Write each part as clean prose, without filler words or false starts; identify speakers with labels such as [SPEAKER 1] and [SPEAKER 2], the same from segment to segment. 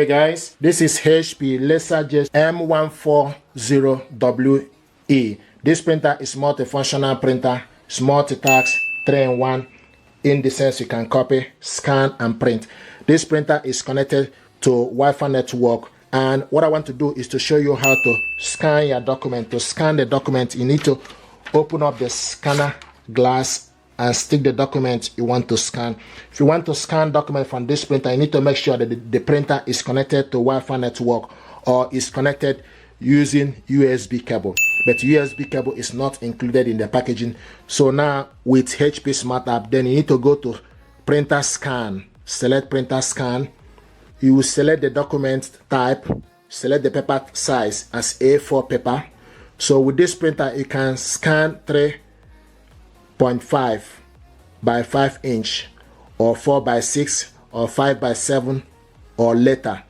[SPEAKER 1] Okay guys, this is HP LaserJet M140WE. This printer is multifunctional printer. It's multitask, 3-in-1, in the sense you can copy, scan and print. This printer is connected to Wi-Fi network, and what I want to do is to show you how to scan your document. To scan the document, you need to open up the scanner glass and stick the document you want to scan. If you want to scan document from this printer, you need to make sure that the printer is connected to Wi-Fi network or is connected using USB cable. But USB cable is not included in the packaging. So now with HP Smart App, then you need to go to printer scan. Select printer scan. You will select the document type, select the paper size as A4 paper. So with this printer, you can scan 3.5 by 5 inch or 4 by 6 or 5 by 7 or later.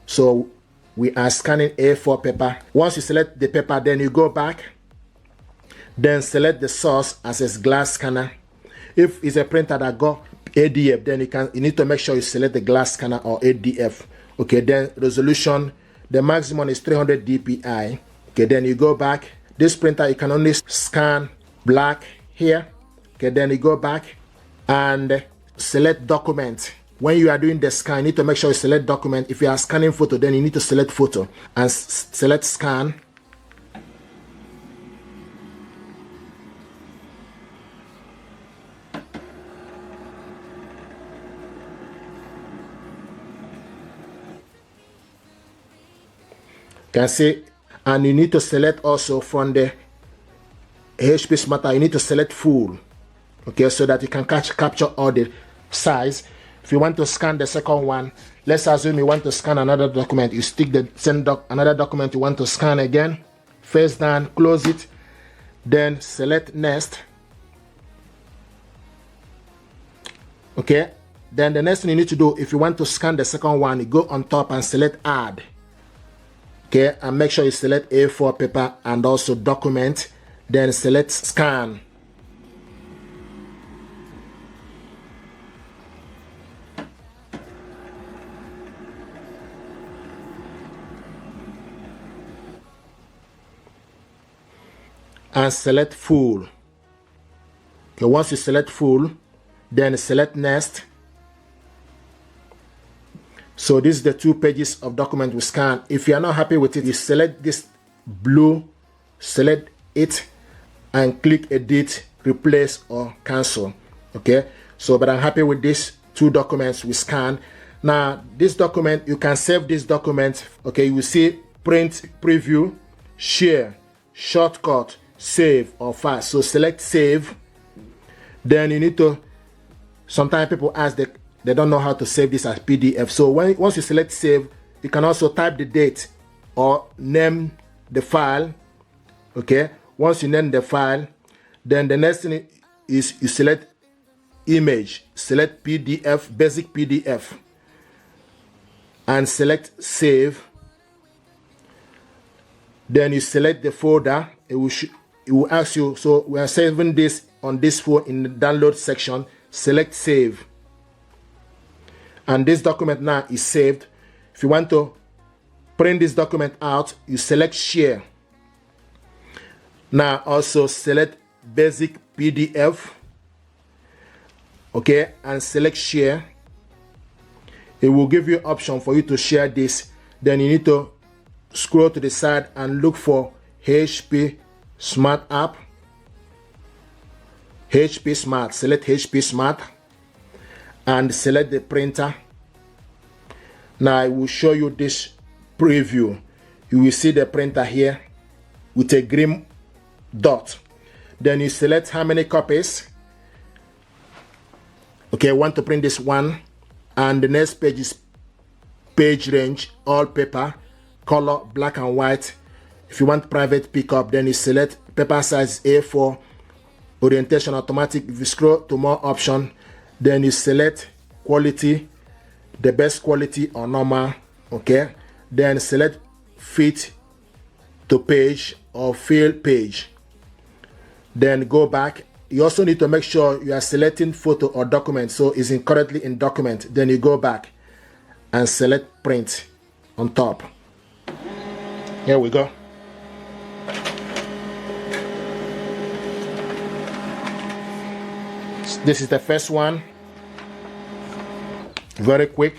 [SPEAKER 1] So we are scanning A4 paper. Once you select the paper, then you go back, then select the source as a glass scanner. If it's a printer that got ADF, then you need to make sure you select the glass scanner or ADF. Okay, then resolution, the maximum is 300 dpi. Okay, then you go back. This printer, you can only scan black here. Okay, then you go back and select document. When you are doing the scan, you need to make sure you select document. If you are scanning photo, then you need to select photo and select scan. Can see, and you need to select also from the HP Smart App, you need to select full. Okay, so that you can capture all the size. If you want to scan the second one, let's assume you want to scan another document. You stick the another document you want to scan again. Face down, close it, then select next. Okay, then the next thing you need to do, if you want to scan the second one, you go on top and select add. Okay, and make sure you select A4 paper and also document, then select scan. And select full. Okay, once you select full, then select next. So this is the 2 pages of document we scan. If you are not happy with it, you select this blue, select it, and click edit, replace or cancel. Okay, so but I'm happy with these 2 documents we scan. Now this document, you can save this document. Okay, you will see print, preview, share, shortcut, save or file. So select save. Then you need to, sometimes people ask they don't know how to save this as PDF. So once you select save, you can also type the date or name the file. Okay, once you name the file, then the next thing is you select image, select PDF, basic PDF, and select save. Then you select the folder. It will ask you, so we are saving this on this phone in the download section. Select save. And this document now is saved. If you want to print this document out, you select share. Now also select basic PDF. Okay, and select share. It will give you option for you to share this. Then you need to scroll to the side and look for HP Smart App. HP Smart, select HP Smart and select the printer. Now I will show you this preview. You will see the printer here with a green dot. Then you select how many copies. Okay, I want to print this one, and the next page is page range, all paper, color, black and white. If you want private pickup, then you select paper size A4, orientation automatic. If you scroll to more option, then you select quality, the best quality or normal. Okay, then select fit to page or fill page. Then go back. You also need to make sure you are selecting photo or document, so it's currently in document. Then you go back and select print. on top. Here we go. This is the first one. Very quick.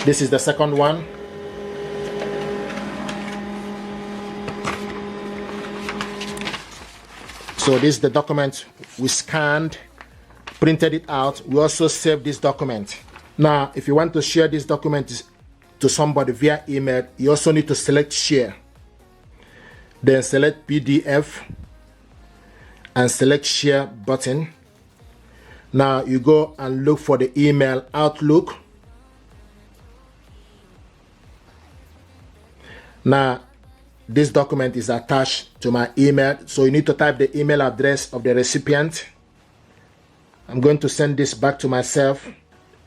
[SPEAKER 1] This is the second one. So this is the document we scanned, printed it out. We also saved this document. Now, if you want to share this document to somebody via email, you also need to select share. Then select PDF and select share button. Now you go and look for the email Outlook. Now this document is attached to my email, so you need to type the email address of the recipient. I'm going to send this back to myself.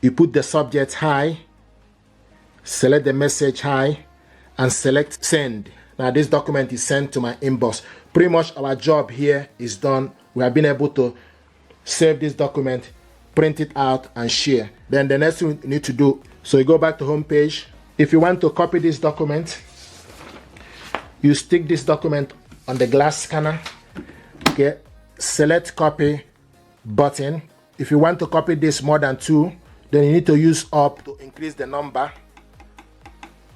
[SPEAKER 1] You put the subject hi, select the message hi, and select send. Now this document is sent to my inbox. Pretty much our job here is done. We have been able to save this document, print it out, and share. Then the next thing you need to do, so you go back to home page. If you want to copy this document, you stick this document on the glass scanner. Okay, select copy button. If you want to copy this more than 2, then you need to use up to increase the number.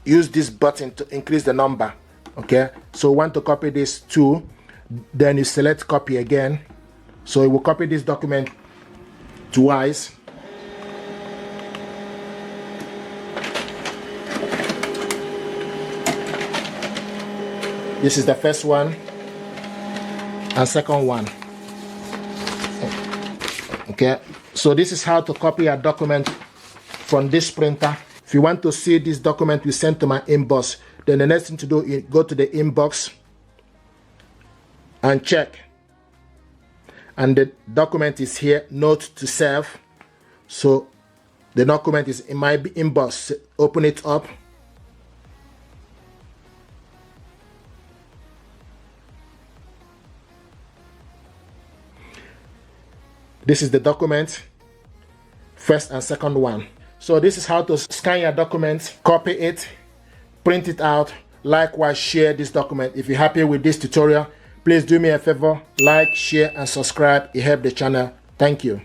[SPEAKER 1] Use this button to increase the number. Okay, so want to copy this 2, then you select copy again. So it will copy this document twice. This is the first one and second one. Okay, so this is how to copy a document from this printer. If you want to see this document we sent to my inbox, then the next thing to do is go to the inbox and check. And the document is here, note to self. So the document is in my inbox. Open it up. This is the document, first and second one. So this is how to scan your document, copy it, print it out. Likewise, share this document. If you're happy with this tutorial, please do me a favor, like, share, and subscribe. It helps the channel. Thank you.